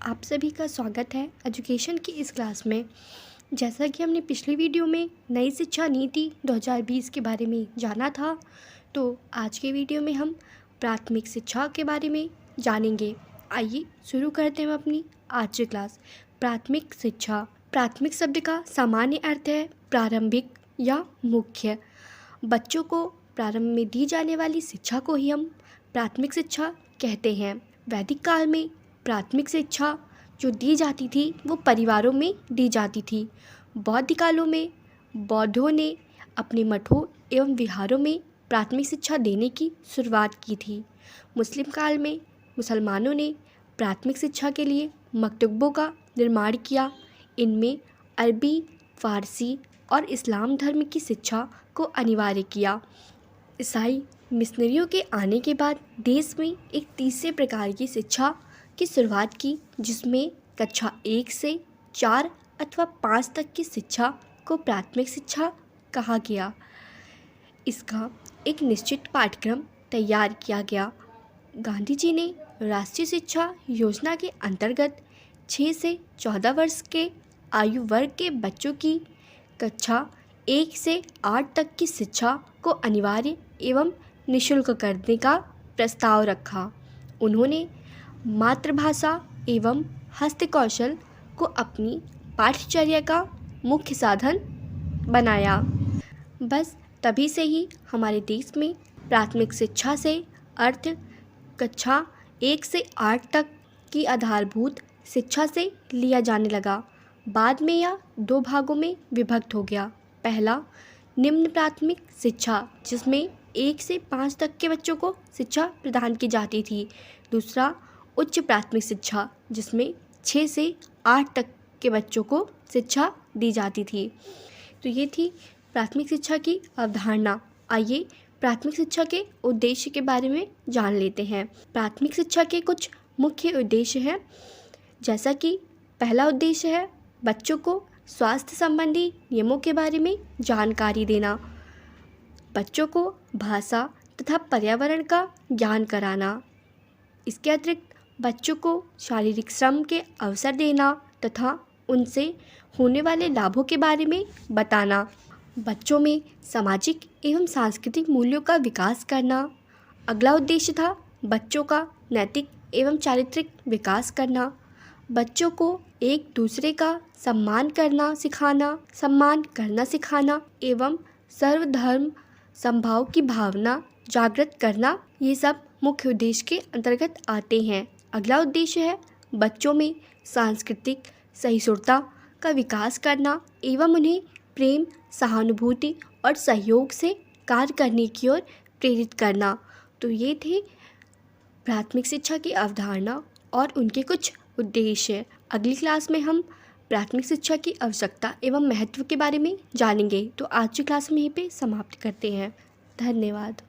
आप सभी का स्वागत है एजुकेशन की इस क्लास में। जैसा कि हमने पिछली वीडियो में नई शिक्षा नीति 2020 के बारे में जाना था, तो आज के वीडियो में हम प्राथमिक शिक्षा के बारे में जानेंगे। आइए शुरू करते हैं अपनी आज की क्लास। प्राथमिक शिक्षा। प्राथमिक शब्द का सामान्य अर्थ है प्रारंभिक या मुख्य। बच्चों को प्रारंभ में दी जाने वाली शिक्षा को ही हम प्राथमिक शिक्षा कहते हैं। वैदिक काल में प्राथमिक शिक्षा जो दी जाती थी वो परिवारों में दी जाती थी। बौद्ध कालों में बौद्धों ने अपने मठों एवं विहारों में प्राथमिक शिक्षा देने की शुरुआत की थी। मुस्लिम काल में मुसलमानों ने प्राथमिक शिक्षा के लिए मकतबों का निर्माण किया। इनमें अरबी, फ़ारसी और इस्लाम धर्म की शिक्षा को अनिवार्य किया। ईसाई मिशनरियों के आने के बाद देश में एक तीसरे प्रकार की शिक्षा की शुरुआत की, जिसमें कक्षा 1 से 4 अथवा 5 तक की शिक्षा को प्राथमिक शिक्षा कहा गया। इसका एक निश्चित पाठ्यक्रम तैयार किया गया। गांधी जी ने राष्ट्रीय शिक्षा योजना के अंतर्गत 6 से 14 वर्ष के आयु वर्ग के बच्चों की कक्षा 1 से 8 तक की शिक्षा को अनिवार्य एवं निःशुल्क करने का प्रस्ताव रखा। उन्होंने मातृभाषा एवं हस्तकौशल को अपनी पाठ्यचर्या का मुख्य साधन बनाया। बस तभी से ही हमारे देश में प्राथमिक शिक्षा से अर्थ कक्षा 1 से 8 तक की आधारभूत शिक्षा से लिया जाने लगा। बाद में यह 2 भागों में विभक्त हो गया। पहला, निम्न प्राथमिक शिक्षा, जिसमें 1 से 5 तक के बच्चों को शिक्षा प्रदान की जाती थी। दूसरा, उच्च प्राथमिक शिक्षा, जिसमें 6 से 8 तक के बच्चों को शिक्षा दी जाती थी। तो ये थी प्राथमिक शिक्षा की अवधारणा। आइए प्राथमिक शिक्षा के उद्देश्य के बारे में जान लेते हैं। प्राथमिक शिक्षा के कुछ मुख्य उद्देश्य हैं, जैसा कि पहला उद्देश्य है बच्चों को स्वास्थ्य संबंधी नियमों के बारे में जानकारी देना, बच्चों को भाषा तथा पर्यावरण का ज्ञान कराना। इसके अतिरिक्त बच्चों को शारीरिक श्रम के अवसर देना तथा उनसे होने वाले लाभों के बारे में बताना। बच्चों में सामाजिक एवं सांस्कृतिक मूल्यों का विकास करना। अगला उद्देश्य था बच्चों का नैतिक एवं चारित्रिक विकास करना। बच्चों को एक दूसरे का सम्मान करना सिखाना एवं सर्वधर्म समभाव की भावना जागृत करना, ये सब मुख्य उद्देश्य के अंतर्गत आते हैं। अगला उद्देश्य है बच्चों में सांस्कृतिक सहिष्णुता का विकास करना एवं उन्हें प्रेम, सहानुभूति और सहयोग से कार्य करने की ओर प्रेरित करना। तो ये थे प्राथमिक शिक्षा की अवधारणा और उनके कुछ उद्देश्य। अगली क्लास में हम प्राथमिक शिक्षा की आवश्यकता एवं महत्व के बारे में जानेंगे। तो आज की क्लास में यहीं पे समाप्त करते हैं। धन्यवाद।